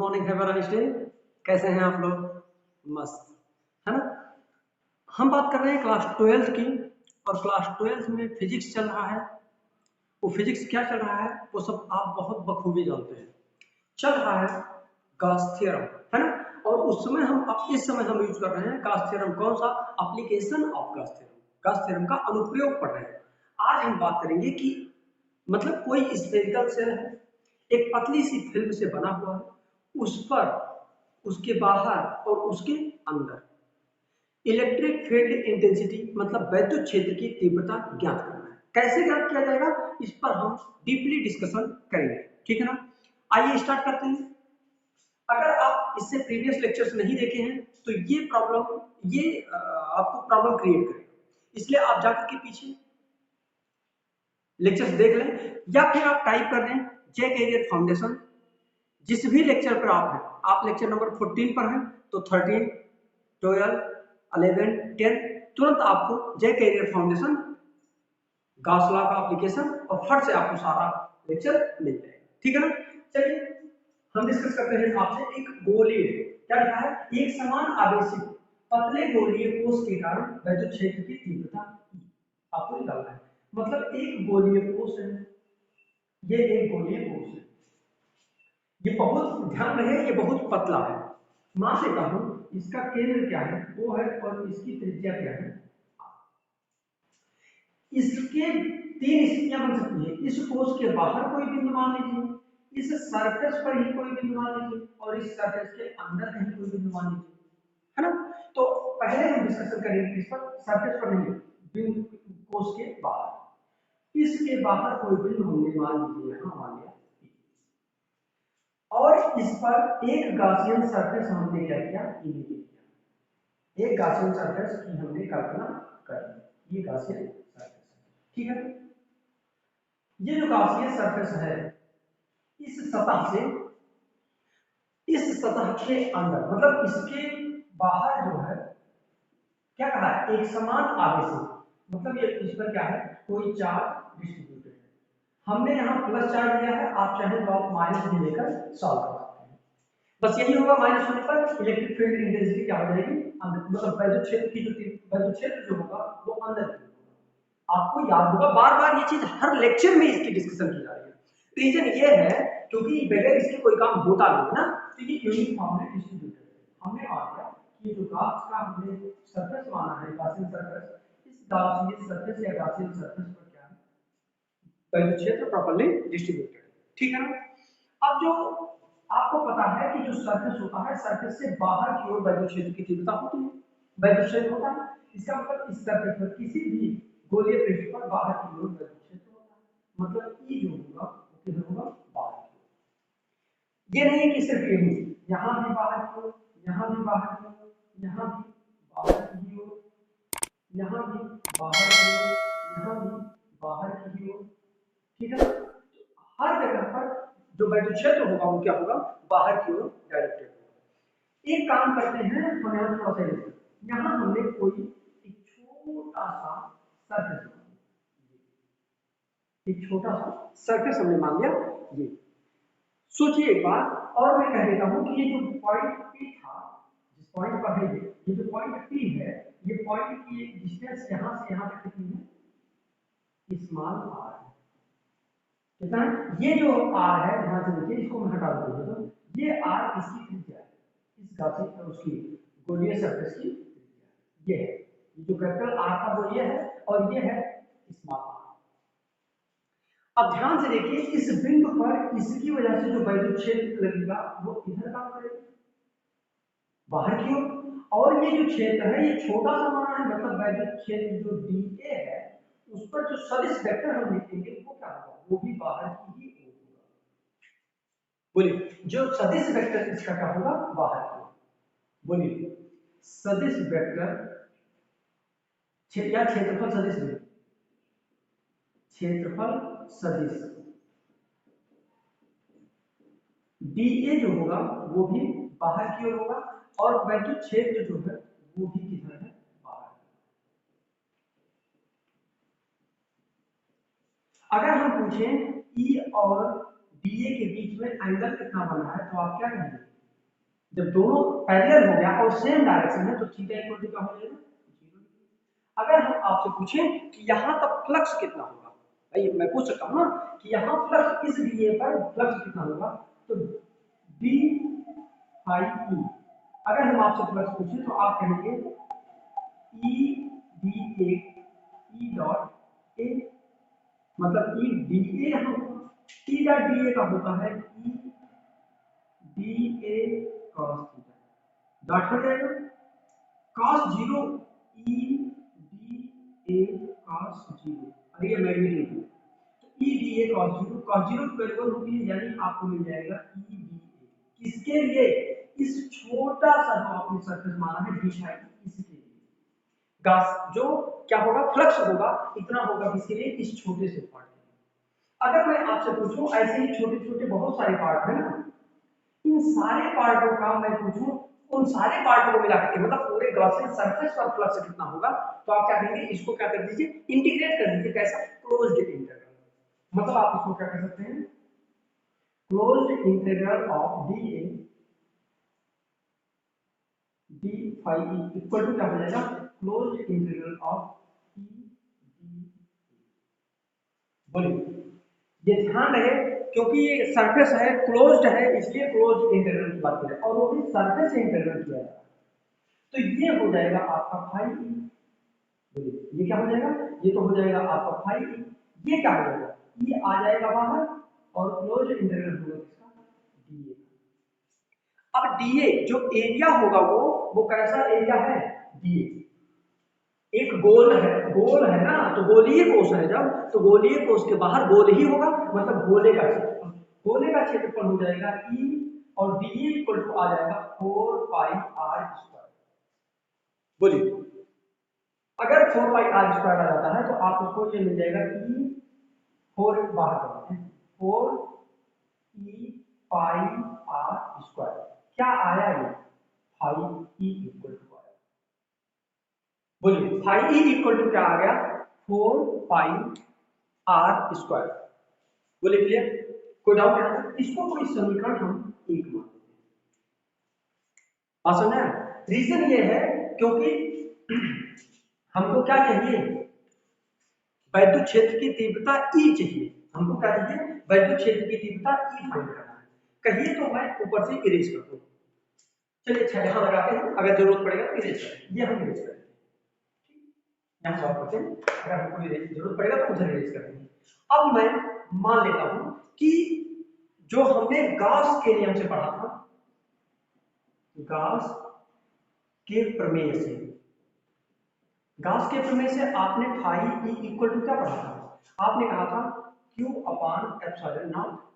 Morning have कैसे हैं आप लोग? मस्त है ना। हम बात कर रहे हैं क्लास 12 की, और क्लास 12 में फिजिक्स चल रहा है। वो फिजिक्स क्या चल रहा है वो सब आप बहुत बखूबी जानते हैं। चल रहा है गॉस थ्योरम, है ना। और उस समय अब इस समय हम यूज कर रहे हैं गॉस थ्योरम। कौन सा? Application of Gauss theorem. Gauss theorem का अनुप्रयोग पढ़ रहे हैं। आज हम बात करेंगे कि मतलब कोई स्फेरिकल सेल है, एक पतली सी फिल्म से बना हुआ है, उस पर, उसके बाहर और उसके अंदर इलेक्ट्रिक फील्ड इंटेंसिटी मतलब वैद्युत क्षेत्र की तीव्रता ज्ञात करना है। कैसे ज्ञात किया जाएगा इस पर हम डीपली डिस्कशन करेंगे, ठीक है ना। आइए स्टार्ट करते हैं। अगर आप इससे प्रीवियस लेक्चर्स नहीं देखे हैं तो ये आपको प्रॉब्लम क्रिएट करेगा, इसलिए आप जाकर के पीछे लेक्चर्स देख लें, या फिर आप टाइप कर दें जे कैरियर फाउंडेशन। जिस भी लेक्चर पर आप हैं, आप लेक्चर नंबर 14 पर हैं तो 13, 12, 11, 10 तुरंत आपको जे कैरियर फाउंडेशन, गॉस लॉ का एप्लीकेशन और फट से आपको सारा लेक्चर मिल जाएगा, ठीक है ना। चलिए हम डिस्कस करते हैं आपसे एक गोलीय, क्या लिखा है, एक समान आवेशित पतले गोलीय कोश के कारण वैद्युत क्षेत्र की तीव्रता आपको निकालना है। मतलब एक गोलीय कोश है, ये एक गोलीय कोश है, ये बहुत, ध्यान रहे ये बहुत पतला है। मान लेता हूं इसका केंद्र क्या है, वो है, और इसकी त्रिज्या क्या है। इसके तीन स्थितियां बन सकती है। इस कोश के बाहर कोई बिंदु मान लीजिए, इस सरफेस पर ही कोई बिंदु मान लीजिए, और इस सरफेस के अंदर कहीं कोई बिंदु मान लीजिए, है ना। तो पहले हम डिस्कशन करेंगे इस पर, सरफेस पर नहीं, बिंदु कोश के बाहर। इसके बाहर कोई बिंदु हमने मान लीजिए यहां मान लिया, और इस पर एक गॉसियन सरफेस हमने क्या किया, इमेजिन किया। एक गॉसियन सरफेस की हमने कल्पना कर ली, ये गॉसियन सरफेस, ठीक है। ये जो गॉसियन सरफेस है, इस सतह से, इस सतह के अंदर मतलब इसके बाहर जो है, क्या कहा है, एक समान आवेशित, मतलब ये इस पर क्या है, कोई चार्ज डिस्ट्रीब्यूटेड है। हमने यहाँ प्लस चार्ज दिया है, आप चाहे तो आप माइनस भी लेकर सॉल्व कर सकते हैं। बस यही होगा, माइनस होने पर इलेक्ट्रिक फील्ड इंटेंसिटी क्या हो जाएगी, मतलब वैद्युत क्षेत्र की जो वैद्युत क्षेत्र जो होगा वो अंदर की होगा। आपको याद होगा, बार बार ये चीज हर लेक्चर में इसकी डिस्कशन की जा रही है। रीजन ये है क्योंकि बगैर इसके कोई काम होता नहीं है ना, तो ये यूनिफॉर्मली डिस्ट्रीब्यूटेड है। हमने मान लिया कि जो गॉस का हमने सरफेस माना है, गॉसियन सरफेस, इस गॉसियन सरफेस या गॉसियन सरफेस पर क्या है, वैद्युत क्षेत्र प्रॉपर्ली डिस्ट्रीब्यूटेड, ठीक है ना। अब जो आपको पता है कि जो सरफेस होता है, सरफेस से बाहर की ओर वैद्युत क्षेत्र की तीव्रता होती है, वैद्युत क्षेत्र होता है। इसका मतलब इस सरफेस पर किसी भी गोलीय पृष्ठ पर बाहर की ओर वैद्युत क्षेत्र होता है, मतलब ई जो होगा वो किधर होगा, बाहर की ओर। ये नहीं कि सिर्फ यही, यहां भी बाहर की ओर, यहां भी बाहर की ओर, यहां भी बाहर की ओर, यहां भी बाहर की ओर, यहां भी बाहर की ओर, ठीक है। हर जगह पर जो वैद्युत क्षेत्र होगा वो क्या होगा, बाहर की ओर डायरेक्टेड होगा। एक काम करते हैं, हम यहाँ थोड़ा सा देखते हैं। यहाँ हमने कोई एक छोटा सा सरफेस मान लिया, एक छोटा सा सरफेस हमने मान लिया। ये सोचिए एक बार, और मैं कह देता हूं कि ये जो पॉइंट पी था, जिस पॉइंट पर है ये जो पॉइंट पी है, ये पॉइंट की डिस्टेंस यहाँ से यहाँ तक कितनी है, स्मॉल आर है, कितना है, ये जो आर है, ध्यान से देखिए, इसको मैं हटा देता हूं, तो ये आर इसकी त्रिज्या है, इस गॉसियन उसकी गोलीय सरफेस की त्रिज्या ये है। ये जो कैपिटल आर था वो ये है, और ये है स्मॉल आर। अब ध्यान से देखिए, इस बिंदु पर इसकी वजह से जो वैद्युत क्षेत्र लगेगा वो इधर काम करेगा, बाहर की ओर। और ये जो क्षेत्र है ये छोटा सा माना है, मतलब वैद्युत क्षेत्र जो डीए है उस पर जो सदिश वेक्टर हम लिखेंगे वो क्या होगा, वो भी बाहर की ही ओर होगा। बोलिए, जो सदिश वेक्टर इसका क्या होगा, बाहर की ओर। बोलिए, सदिश वेक्टर या क्षेत्रफल सदिश, क्षेत्रफल सदिश डीए जो होगा वो भी बाहर की ओर होगा, और वैद्युत क्षेत्र जो है वो भी किधर है, बाहर। अगर हम पूछें ई और डीए के बीच में एंगल कितना बना है तो आप क्या कहेंगे, जब दोनों पैरेलल हो गया और सेम डायरेक्शन है तो थीटा इक्वल टू क्या हो जाएगा, 0। अगर हम आपसे पूछें कि यहाँ तक फ्लक्स कितना होगा, भाई मैं पूछ सकता हूँ ना कि यहाँ फ्लक्स इस डीए पर फ्लक्स कितना होगा, तो डी फाई ई। अगर हम आपसे फ्लक्स पूछें तो आप कहेंगे E D A, E dot A, मतलब ई डी ए यहाँ होगा, ई डॉट डी ए का होता है E D A cos theta, dot हो जाएगा cos 0 e d a cos 0, और ये मैग्नीट्यूड है तो e d a cos 0 की वैल्यू 1 होती है, यानी आपको मिल जाएगा e d a किसके लिए, इस छोटा सा जो आपने सरफेस माना है d फाई, इसके लिए गास जो क्या होगा, फ्लक्स होगा इतना होगा किसके लिए, इस छोटे से पार्ट के लिए। अगर मैं आपसे पूछूं ऐसे ही छोटे छोटे बहुत सारे पार्ट है ना, इन सारे पार्टों का मैं पूछूं, उन सारे पार्टों को मिलाकर के मतलब पूरे गॉसियन सरफेस पर फ्लक्स कितना होगा, तो आप क्या करेंगे, इसको क्या कर दीजिए, इंटीग्रेट कर दीजिए, कैसा, क्लोज्ड इंटीग्रल, मतलब आप इसको क्या कर सकते हैं, closed integral of d A d phi E equal to क्या हो जाएगा, closed integral of E d. बोलिए, ये ध्यान रहे क्योंकि ये सरफेस है, क्लोज्ड है, इसलिए क्लोज्ड इंटीग्रल की बात करें और वो भी सरफेस से इंटीग्रल किया जाता है, तो ये हो जाएगा आपका फाई ई। बोलिए ये क्या हो जाएगा, ये तो हो जाएगा आपका फाई ई, ये क्या हो जाएगा, ये आ जाएगा बाहर और क्लोज्ड इंटीग्रल होगा किसका, डीए। अब डीए जो एरिया होगा वो कैसा एरिया है, डीए एक गोल है ना, तो गोलीय कोश है जब, तो गोलीय कोश के बाहर गोल ही होगा, मतलब गोले का क्षेत्रफल, गोले का क्षेत्रफल हो जाएगा ई, और डीए इक्वल टू आ जाएगा 4 पाई आर स्क्वायर। बोलिए अगर 4 पाई आर स्क्वायर आ जाता है तो आप उसको ये मिल जाएगा ई, 4 बाहर करते हैं, 4 ई पाई आर स्क्वायर, क्या आया ये, फाई ई इक्वल टू आया। बोलिए फाई ई इक्वल टू क्या आ गया, 4 पाई आर स्क्वायर। बोले क्लियर, कोई डाउट है, इसको कोई समीकरण हम एक मान लेते हैं, बात समझ आया। रीजन ये है क्योंकि हमको क्या चाहिए, वैद्युत क्षेत्र की तीव्रता ई चाहिए, हमको क्या चाहिए, वैद्युत क्षेत्र की तीव्रता ई फाइंड करना है। कहिए तो मैं ऊपर से इरेज कर दूं, चलिए अच्छा यहां लगाते हैं, अगर जरूरत पड़ेगा तो इरेज करेंगे, ये हम इरेज करेंगे, यहाँ सॉल्व करते हैं, अगर हमको जरूरत पड़ेगा तो उधर इरेज कर देंगे। अब मैं मान लेता हूं कि जो हमने गॉस के नियम से पढ़ा था, गॉस के प्रमेय से, गॉस के प्रमेय से आपने फाई ई इक्वल टू क्या पढ़ा था, आपने कहा था क्यू अपान एप्सिलॉन नॉट।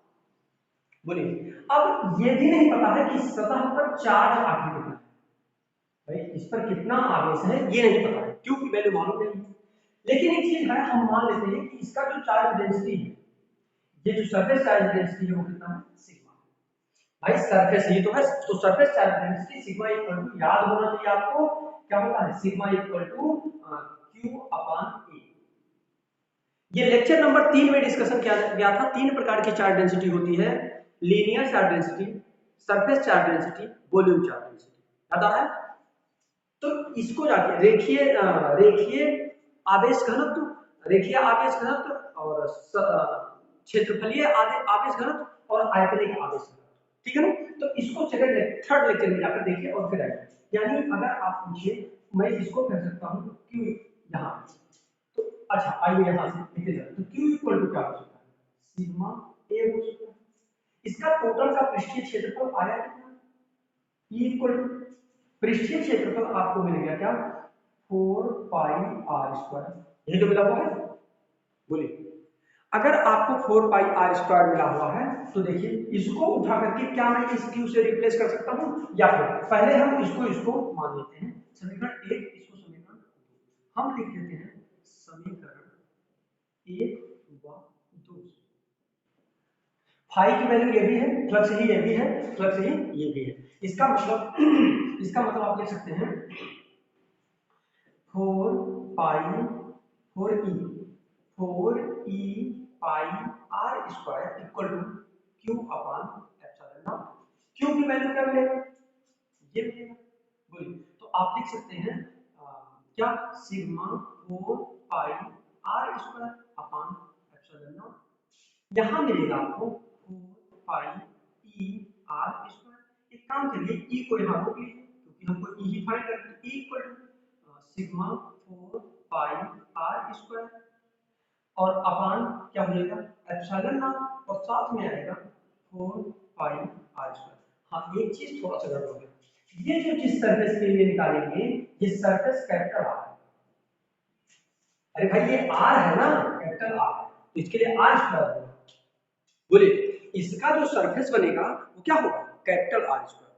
बोलिए अब ये भी नहीं पता है कि सतह पर चार्ज आखिर कितना है, भाई इस पर कितना आवेश है ये नहीं पता है, क्यू की वैल्यू मालूम नहीं है, लेकिन एक चीज है, हम मान लेते हैं कि इसका जो चार्ज डेंसिटी है, ये जो सरफेस चार्ज डेंसिटी है वो कितना है, सिग्मा। भाई सरफेस ही तो है, तो surface charge density sigma equal to, याद होना चाहिए आपको, क्या होता है, sigma equal to Q upon A. ये लेक्चर नंबर 3 में डिस्कशन किया गया था, तीन प्रकार की चार्ज डेंसिटी होती है, linear charge density, surface charge density, volume charge density, याद है। तो इसको जाके रेखीय आवेश घनत्व, रेखीय आवेश घनत्व और क्षेत्रफलीय आवेश घनत्व और आयतनिक आवेश घनत्व, ठीक है ना। तो इसको थर्ड लेक्चर में जाकर देखिए और फिर आइए, यानी अगर आप पूछिए मैं इसको कह सकता हूं क्यू यहाँ, तो अच्छा आइए यहाँ से लिखते जाए, तो क्यू इक्वल टू क्या हो सकता है, सिग्मा ए हो सकता है, इसका टोटल का पृष्ठीय क्षेत्रफल आया कितना, ई इक्वल टू पृष्ठीय क्षेत्रफल आपको मिल गया क्या, 4 पाई आर स्क्वायर, यही तो मिला हुआ है। बोलिए अगर आपको 4 पाई आर स्क्वायर मिला हुआ है तो देखिए इसको उठा करके क्या मैं इस क्यू से रिप्लेस कर सकता हूं, या फिर पहले हम इसको मान लेते हैं समीकरण 1, इसको समीकरण 2, हम लिख देते हैं समीकरण 1 व 2। फाई की वैल्यू ये भी है, फ्लक्स ही ये भी है, फ्लक्स ही ये भी है, इसका मतलब आप लिख सकते हैं 4 pi 4 E pi are square equal to Q upon epsilon naught. Q की वैल्यू क्या मिलेगा, sigma 4 pi are square upon epsilon naught. यहाँ मिलेगा आपको 4 पाई ई आर स्क्वायर। एक काम करिए, ई को यहाँ रोक लीजिए क्योंकि हमको ई ही फाइंड करना है। E equal to sigma 4 pi are square और अपान क्या हो जाएगा एप्सिलॉन नॉट और साथ में आएगा 4 पाई आर स्क्वायर। हाँ, एक चीज थोड़ा सा गड़बड़ है, ये जो जिस सरफेस के लिए निकालेंगे ये सरफेस कैपिटल आर है। अरे भाई ये आर है ना, कैपिटल आर, तो इसके लिए आर स्क्वायर होगा। बोलिए इसका जो सरफेस बनेगा वो क्या होगा कैपिटल आर स्क्वायर।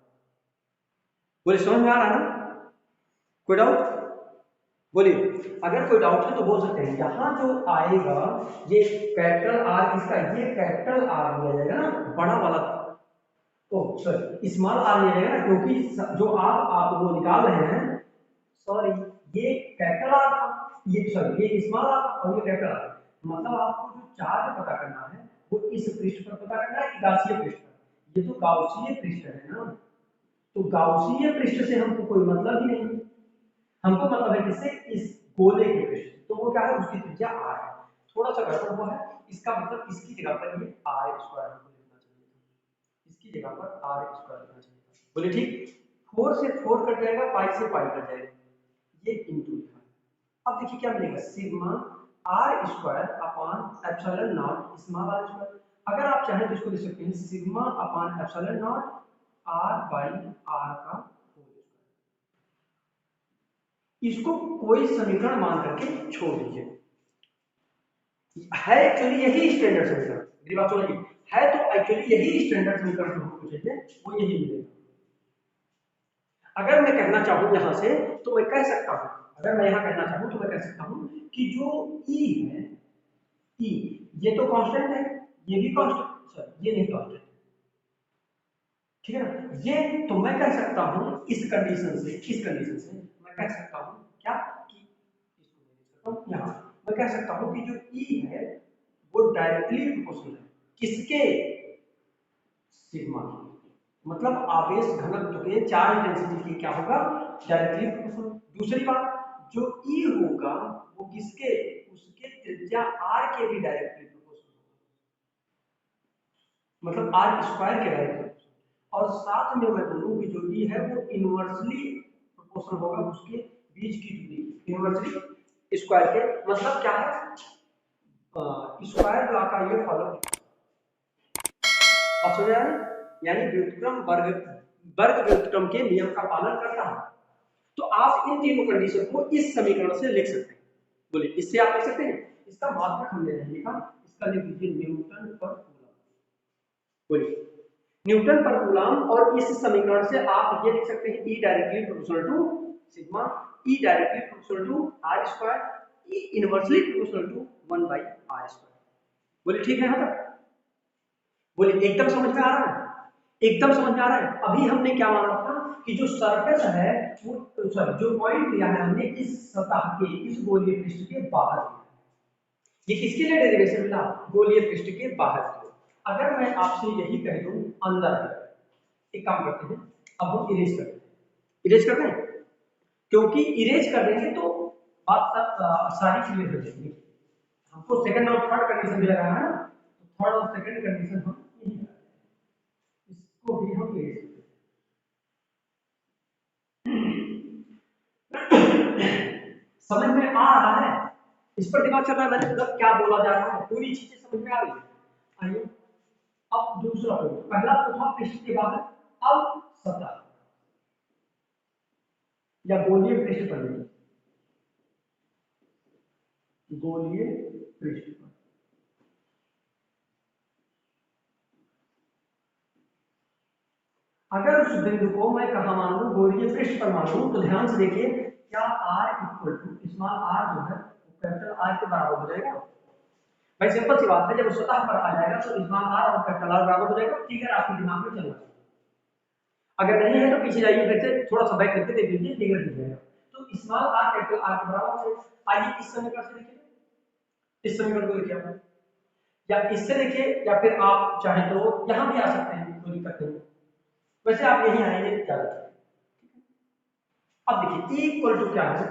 बोले समझ में आ रहा है ना, कोई डाउट? बोलिए अगर कोई डाउट है तो बोल सकते हैं। यहाँ जो आएगा ये कैपिटल आर किसका, ये कैपिटल आर लिया जाएगा ना, बड़ा वाला, तो सॉरी स्मॉल आर लिया जाएगा ना, क्योंकि जो आप वो निकाल रहे हैं, सॉरी ये कैपिटल आर था, ये सॉरी ये स्मॉल आर और ये कैपिटल आर। मतलब आपको जो चार्ज पता करना है वो इस पृष्ठ पर पता करना है कि गाउसीय पृष्ठ पर। ये तो गाउसीय पृष्ठ है ना, तो गाउसीय पृष्ठ से हमको कोई मतलब ही नहीं, हमको मतलब है किससे, इस गोले के पृष्ठ। तो वो क्या है, उसकी त्रिज्या r है। थोड़ा सा गड़बड़ हुआ है, इसका मतलब इसकी जगह पर ये r स्क्वायर हमको लिखना चाहिए था, इसकी जगह पर r स्क्वायर लिखना चाहिए था। बोले ठीक, 4 से 4 कट जाएगा, पाई से पाई कट जाएगा, ये इनटू लिखा है। अब देखिए क्या मिलेगा, sigma r square upon epsilon not small r square. अगर आप चाहें तो इसको लिख सकते हैं sigma upon epsilon not r by r का, इसको कोई समीकरण मान करके छोड़ दीजिए। है एक्चुअली यही स्टैंडर्ड समीकरण, मेरी बात सुनिए, है तो एक्चुअली यही स्टैंडर्ड समीकरण जो हमको चाहिए वो यही मिलेगा। अगर मैं कहना चाहूं यहां से तो मैं कह सकता हूं, अगर मैं यहां कहना चाहूं तो मैं कह सकता हूं कि जो ई है, ई ये तो कांस्टेंट है, ये भी कांस्टेंट, सॉरी ये नहीं कांस्टेंट, ठीक है ना। ये तो मैं कह सकता हूं इस कंडीशन से, इस कंडीशन से मैं कह सकता हूं क्या कि इसको मैं यहां मैं कह सकता हूं कि जो ई है वो डायरेक्टली प्रोपोर्शनल है किसके, सिग्मा के। मतलब आवेश घनत्व के चार्ज डेंसिटी के क्या होगा, डायरेक्टली प्रोपोर्शनल। दूसरी बात, जो ई होगा वो किसके, उसके त्रिज्या आर के भी डायरेक्टली प्रोपोर्शनल, मतलब आर स्क्वायर के डायरेक्टली। और साथ में मैं बोलूं कि जो ई है वो इनवर्सली प्रोपोर्शनल होगा उसके बीच की दूरी, इनवर्सली स्क्वायर के। मतलब क्या है, स्क्वायर लॉ का ये फॉलो समझ आया, यानी व्युत्क्रम वर्ग व्युत्क्रम के नियम का पालन करता है। तो आप इन तीनों कंडीशन को इस समीकरण से लिख सकते हैं। बोलिए इससे आप लिख सकते हैं, इसका मात्रक हमने नहीं लिखा, इसका लिख दीजिए न्यूटन पर कूलम। बोलिए न्यूटन पर कूलम, और इस समीकरण से आप ये लिख सकते हैं E directly proportional to sigma, E directly proportional to r square, E inversely proportional to 1 by r square. बोलिए ठीक है यहां तक? बोलिए एकदम समझ में आ रहा है, एकदम समझ में आ रहा है। अभी हमने क्या माना था कि जो सरफेस है वो, सॉरी जो पॉइंट लिया है हमने इस सतह के, इस गोलीय पृष्ठ के बाहर लिया। ये किसके लिए डेरिवेशन मिला, गोलीय पृष्ठ के बाहर की। अगर मैं आपसे यही कह दूं अंदर है, एक काम करते हैं, अब हम इरेज करते हैं, इरेज करते हैं, क्योंकि इरेज कर देंगे तो बात सारी क्लियर हो जाएगी। हमको सेकंड और थर्ड कंडीशन भी लगाना है ना, तो थर्ड और सेकंड कंडीशन हम यही करते हैं, इसको भी हम इरेज करते हैं। समझ में आ रहा है, इस पर दिमाग चल रहा है, मैंने मतलब क्या बोला जा रहा है, पूरी चीजें समझ में आ रही है। आइए अब दूसरा पॉइंट, पहला तो था पृष्ठ के बाहर, अब सतह या गोलीय पृष्ठ पर, गोलीय पृष्ठ पर। अगर उस बिंदु को मैं कहा मान लूं, गोलीय पृष्ठ पर मान लूं, तो ध्यान से देखिए क्या r equal to small r जो है कैपिटल R के बराबर हो जाएगा। भाई सिंपल सी बात है, जब सतह पर आ जाएगा तो स्मॉल r और कैपिटल R बराबर हो जाएगा। फिगर आपके दिमाग में चलना चाहिए, अगर नहीं है तो पीछे जाइए, फिर से थोड़ा सा बैक करके देख लीजिए, फिगर दिख जाएगा। तो स्मॉल r कैपिटल R के बराबर हो जाएगा। आइए इस समीकरण से देखिए, इस समीकरण को देखिए आप, या इससे देखिए, या फिर आप चाहे तो यहां भी आ सकते हैं, कोई दिक्कत नहीं। वैसे आप यहीं आएंगे ज्यादा। अब देखिए E इक्वल टू क्या है,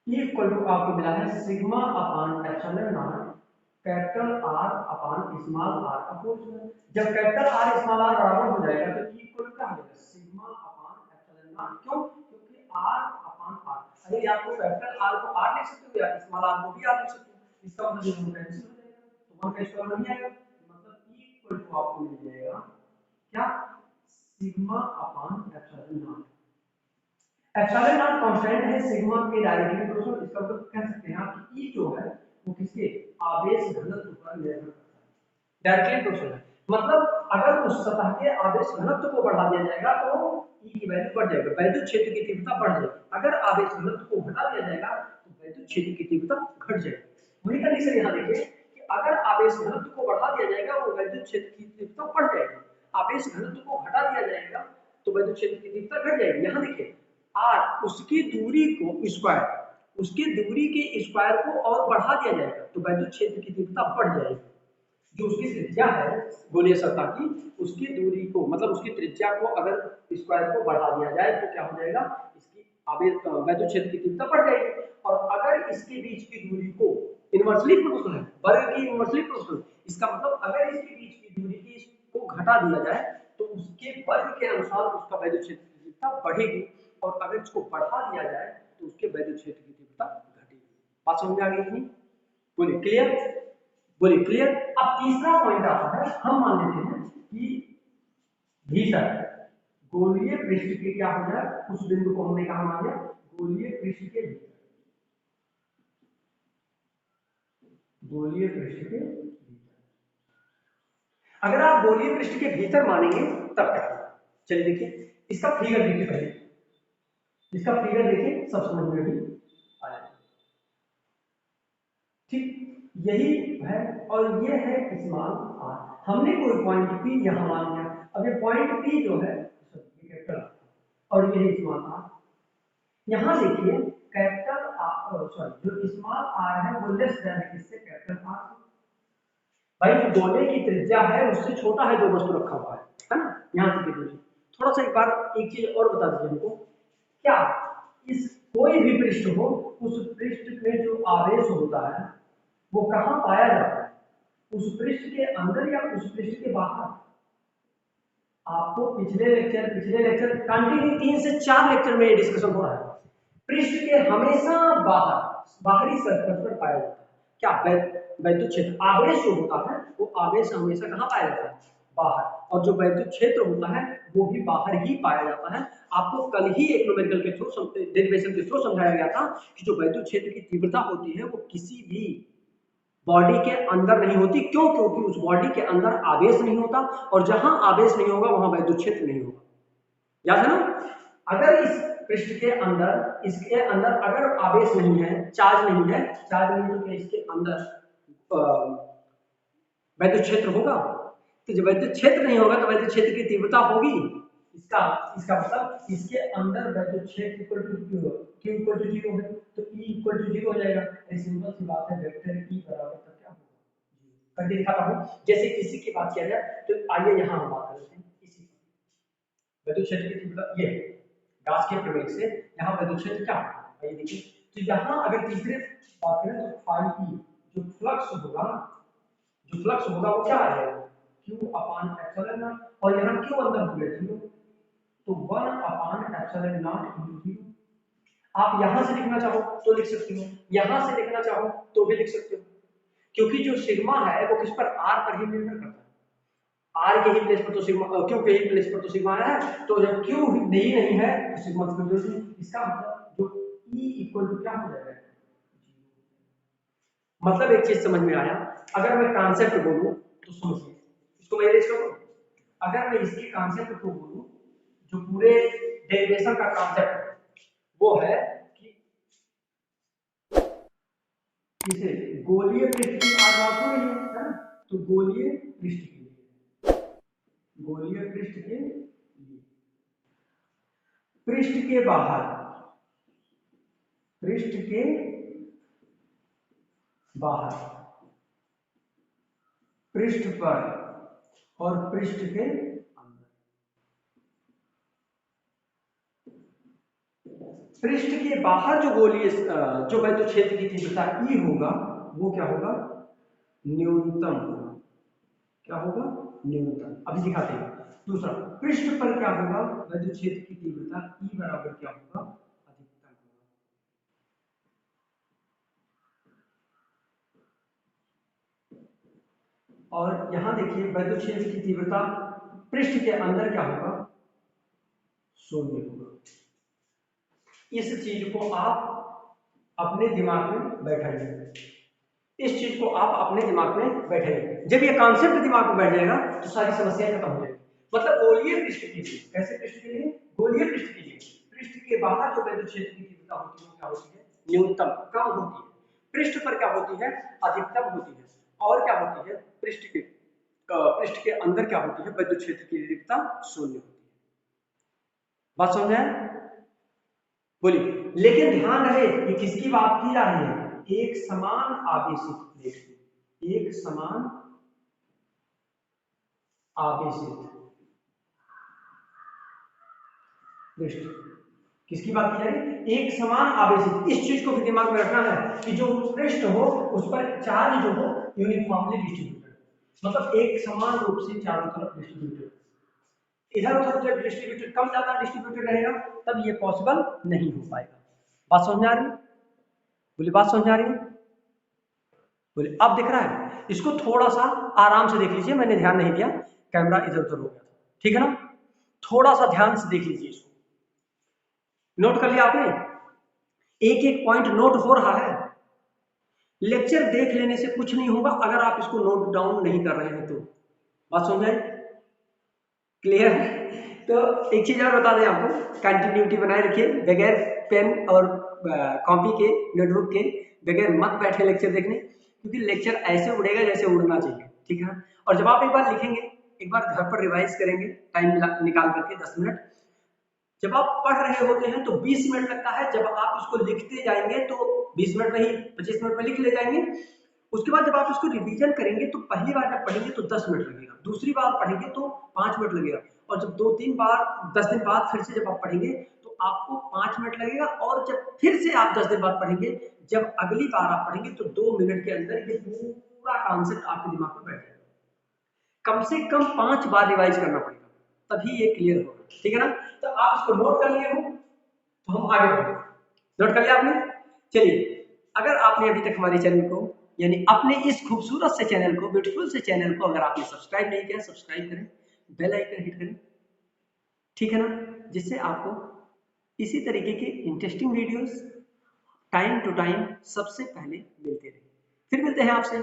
ई इक्वल टू आपको मिला है sigma upon epsilon not capital R upon small r का होल स्क्वायर। जब कैपिटल आर स्मॉल आर बराबर हो जाएगा तो ई इक्वल टू क्या हो जाएगा सिग्मा अपान एप्सिलॉन नॉट। क्यों? क्योंकि आर अपान आर, अरे आपको कैपिटल आर को आर लिख सकते हो या स्मॉल आर को भी आर लिख सकते हो, इसका मतलब दोनों कैंसिल हो जाएगा तो वन का स्क्वायर नहीं आएगा, मतलब ई इक्वल टू आपको मिल जाएगा क्या sigma upon epsilon not. Epsilon not constant है सिग्मा के डायरेक्टली प्रोपोर्शनल, इसका मतलब कह सकते हैं आप कि ई जो है वो किसके आवेश घनत्व पर निर्भर करता है, डायरेक्टली प्रोपोर्शनल है। मतलब अगर उस सतह के आवेश घनत्व को बढ़ा दिया जाएगा तो ई की वैल्यू बढ़ जाएगी, वैद्युत क्षेत्र की तीव्रता बढ़ जाएगी। अगर आवेश घनत्व को घटा दिया जाएगा तो वैद्युत क्षेत्र की तीव्रता घट जाएगी। वही कंडीशन यहाँ देखिए कि अगर आवेश घनत्व को बढ़ा दिया जाएगा वो वैद्युत क्षेत्र की तीव्रता बढ़ जाएगी, आवेश घनत्व को घटा दिया जाएगा तो वैद्युत क्षेत्र की तीव्रता घट जाएगी। यहाँ देखिए आर उसकी दूरी को स्क्वायर, उसकी दूरी के स्क्वायर को और बढ़ा दिया जाएगा तो वैद्युत क्षेत्र की तीव्रता बढ़ जाएगी। जो उसकी त्रिज्या है गोलीय सतह की, उसकी दूरी को मतलब उसकी त्रिज्या को अगर स्क्वायर को बढ़ा दिया जाए तो क्या हो जाएगा, इसकी आवेश वैद्युत क्षेत्र की तीव्रता बढ़ जाएगी। और अगर इसके बीच की दूरी को इनवर्सली प्रोपोर्शनल है, वर्ग की इनवर्सली प्रोपोर्शनल, इसका मतलब अगर इसके बीच की दूरी की को घटा दिया जाए तो उसके वर्ग के अनुसार उसका वैद्युत क्षेत्र की तीव्रता बढ़ेगी, और अगर इसको बढ़ा दिया जाए तो उसके वैद्युत क्षेत्र की तीव्रता घटेगी। बात समझ में आ गई इतनी? बोलिए क्लियर, बोलिए क्लियर। अब तीसरा पॉइंट आता है, हम मान लेते हैं कि भीतर गोलीय पृष्ठ के क्या हो जाए, उस बिंदु को हमने कहा मान लिया गोलीय पृष्ठ के भीतर, गोलीय पृष्ठ के भीतर। अगर आप गोलीय पृष्ठ के भीतर मानेंगे तब क्या होगा, चलिए देखिए इसका फिगर देखिए, पहले इसका फिगर देखिए सब समझ में भी आ जाएगा। ठीक यही है, और ये है स्मॉल आर। हमने कोई पॉइंट पी यहां मान लिया, अब ये पॉइंट पी जो है कैपिटल और ये है स्मॉल आर। यहां देखिए कैपिटल आर सॉरी जो स्मॉल आर है वो लेस देन किससे, कैपिटल आर से। भाई गोले की त्रिज्या है उससे छोटा है जो वस्तु रखा हुआ है ना। यहां से देखिए थोड़ा सा एक बार एक चीज और बता दीजिए हमको, क्या इस कोई भी पृष्ठ हो उस पृष्ठ में जो आवेश होता है वो कहां पाया जाता है, उस पृष्ठ के अंदर या उस पृष्ठ के बाहर। आपको पिछले लेक्चर कंटिन्यू 3 से 4 लेक्चर में डिस्कशन हो रहा है, पृष्ठ के हमेशा बाहर बाहरी सरफेस पर पाया जाता है क्या, वैद्युत क्षेत्र। आवेश जो होता है वो आवेश हमेशा कहां पाया जाता है, बाहर, और जो वैद्युत क्षेत्र होता है वो भी बाहर ही पाया जाता है। आपको कल ही एक न्यूमेरिकल के थ्रू डेरिवेशन के थ्रू समझाया गया था कि जो वैद्युत क्षेत्र की तीव्रता होती है वो किसी भी बॉडी के अंदर नहीं होती। क्यों? क्योंकि उस बॉडी के अंदर आवेश नहीं होता, और जहां आवेश नहीं होगा वहां वैद्युत क्षेत्र नहीं होगा। याद है ना? अगर इस पृष्ठ के अंदर, इसके अंदर अगर आवेश नहीं है, चार्ज नहीं है, चार्ज नहीं है तो क्या इसके अंदर वैद्युत क्षेत्र होगा? तो जब वैद्युत क्षेत्र नहीं होगा तो वैद्युत क्षेत्र की तीव्रता होगी। इसका इसका मतलब इसके अंदर वैद्युत क्षेत्र equal to Q equal to 0 है तो E इक्वल टू 0 हो जाएगा। ये सिंपल सी बात है, वेक्टर E बराबर तक क्या होगा, करके दिखाता हूं। जैसे किसी की बात किया जाए तो आइए यहां हम बात करते हैं इसी वैद्युत क्षेत्र की तीव्रता, ये गाउस के प्रमेय से यहां वैद्युत क्षेत्र क्या होगा, आइए देखिए। तो यहां अगर तीसरे बात करें तो फाई E जो फ्लक्स होगा, जो फ्लक्स होगा वो क्या आ जाएगा, Q अपान एप्सिलॉन नॉट, और यहाँ Q अंदर हो गया 0 तो 1 अपान एप्सिलॉन नॉट इनटू 0। आप यहां से लिखना चाहो तो लिख सकते हो, यहां से लिखना चाहो तो भी लिख सकते हो, क्योंकि जो सिग्मा है वो किस पर, R पर ही निर्भर करता है। R के ही प्लेस पर तो सिग्मा, Q के ही प्लेस पर तो सिग्मा है, तो जब Q नहीं है तो सिग्मा की जरूरत नहीं। इसका मतलब जो E इक्वल टू क्या हो जाएगा, मतलब एक चीज समझ में आया। अगर मैं कॉन्सेप्ट बोलूं तो समझिए इसको, मैं इरेज करूं। अगर मैं इसके कॉन्सेप्ट को बोलूं, जो पूरे डेरिवेशन का कॉन्सेप्ट वो है कि इसे गोलीय पृष्ठ की बात हो रही है ना, तो गोलीय पृष्ठ के लिए, गोलीय पृष्ठ के लिए पृष्ठ के बाहर, पृष्ठ के बाहर, पृष्ठ पर और पृष्ठ के अंदर, पृष्ठ के बाहर जो गोलीय जो वैद्युत क्षेत्र की तीव्रता E होगा वो क्या होगा, न्यूनतम होगा। क्या होगा, न्यूनतम। अभी दिखाते हैं। दूसरा, पृष्ठ पर क्या होगा, वैद्युत क्षेत्र की तीव्रता E बराबर क्या होगा, अधिकतम होगा। और यहां देखिए वैद्युत क्षेत्र की तीव्रता पृष्ठ के अंदर क्या होगा, 0 होगा। इस चीज को आप अपने दिमाग में बैठाइए, इस चीज को आप अपने दिमाग में बैठाइए। जब ये कॉन्सेप्ट दिमाग में बैठ जाएगा तो सारी समस्याएं खत्म हो जाएगी। मतलब गोलीय पृष्ठ के लिए, कैसे पृष्ठ के लिए, गोलीय पृष्ठ के लिए पृष्ठ के बाहर जो वैद्युत क्षेत्र की तीव्रता होती है क्या होती है, न्यूनतम, कम होती है। पृष्ठ पर क्या होती है, अधिकतम होती है। और क्या होती है, पृष्ठ के अंदर क्या होती है, वैद्युत क्षेत्र की तीव्रता 0 होती है। बात समझ आए, बोलिए। लेकिन ध्यान रहे ये किसकी बात की जा रही है, एक समान आवेशित प्लेट की, एक समान आवेशित पृष्ठ, किसकी बात की जा रही है, एक समान आवेशित। इस चीज को भी दिमाग में रखना है कि जो पृष्ठ हो उस पर चार्ज जो हो यूनिफॉर्मली डिस्ट्रीब्यूटेड, मतलब एक समान रूप से चारों तरफ डिस्ट्रीब्यूटेड। इधर उधर जब डिस्ट्रीब्यूटेड, कम ज्यादा डिस्ट्रीब्यूटेड रहेगा तब ये पॉसिबल नहीं हो पाएगा। बात समझ में आ रही है, बोलिए, बात समझ में आ रही है, बोले। अब दिख रहा है, इसको थोड़ा सा आराम से देख लीजिए, मैंने ध्यान नहीं दिया, कैमरा इधर उधर हो गया था, ठीक है ना। थोड़ा सा ध्यान से देख लीजिए इसको, नोट कर लिया आपने, एक एक पॉइंट नोट हो रहा है। लेक्चर देख लेने से कुछ नहीं होगा अगर आप इसको नोट डाउन नहीं कर रहे हैं तो। बात समझ में, क्लियर। तो एक चीज और बता दें आपको, कंटिन्यूटी बनाए रखिए, बगैर पेन और कॉपी के, नोटबुक के बगैर मत बैठे लेक्चर देखने, क्योंकि लेक्चर ऐसे उड़ेगा जैसे उड़ना चाहिए, ठीक है। और जब आप एक बार लिखेंगे, एक बार घर पर रिवाइज करेंगे टाइम निकाल करके 10 मिनट, जब आप पढ़ रहे होते हैं तो 20 मिनट लगता है, जब आप उसको लिखते जाएंगे तो 20 मिनट में ही 25 मिनट में लिख ले जाएंगे। उसके बाद जब आप उसको रिवीजन करेंगे तो पहली बार जब पढ़ेंगे तो 10 मिनट लगेगा, दूसरी बार पढ़ेंगे तो 5 मिनट लगेगा, और जब 2-3 बार 10 दिन बाद फिर से जब आप पढ़ेंगे तो आपको 5 मिनट लगेगा, और जब फिर से आप 10 दिन बाद पढ़ेंगे, जब अगली बार आप पढ़ेंगे तो 2 मिनट के अंदर ये पूरा कॉन्सेप्ट आपके दिमाग में बैठ जाएगा। कम से कम 5 बार रिवाइज करना पड़ेगा, तभी ये क्लियर होगा, ठीक है ना। तो आप इसको नोट कर लिए हो तो हम आगे बढ़ेंगे। नोट कर लिया आपने, चलिए। अगर आपने अभी तक हमारे चैनल को, यानी अपने इस खूबसूरत से चैनल को, ब्यूटीफुल से चैनल को अगर आपने सब्सक्राइब नहीं किया, सब्सक्राइब करें, बेल आइकन हिट करें, ठीक है ना, जिससे आपको इसी तरीके के interesting videos time to time सबसे पहले मिलते रहे। फिर मिलते हैं आपसे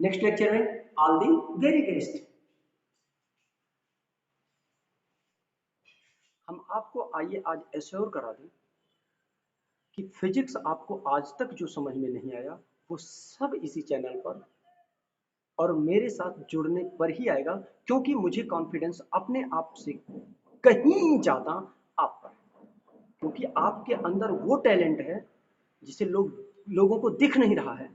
नेक्स्ट लेक्चर में। All the very best. हम आपको आइए आज एश्योर करा दें कि फिजिक्स आपको आज तक जो समझ में नहीं आया वो सब इसी चैनल पर और मेरे साथ जुड़ने पर ही आएगा, क्योंकि मुझे कॉन्फिडेंस अपने आप से कहीं ज़्यादा आप पर है, क्योंकि आपके अंदर वो टैलेंट है जिसे लोगों को दिख नहीं रहा है,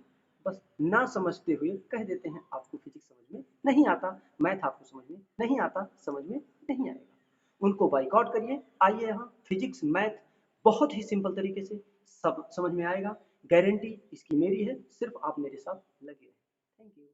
बस ना समझते हुए कह देते हैं आपको फिजिक्स समझ में नहीं आता, मैथ आपको समझ में नहीं आता, समझ में नहीं आएगा। उनको बाइकआउट करिए, आइए यहाँ फिजिक्स मैथ बहुत ही सिंपल तरीके से सब समझ में आएगा, गारंटी इसकी मेरी है, सिर्फ आप मेरे साथ लगे रहें। Thank you.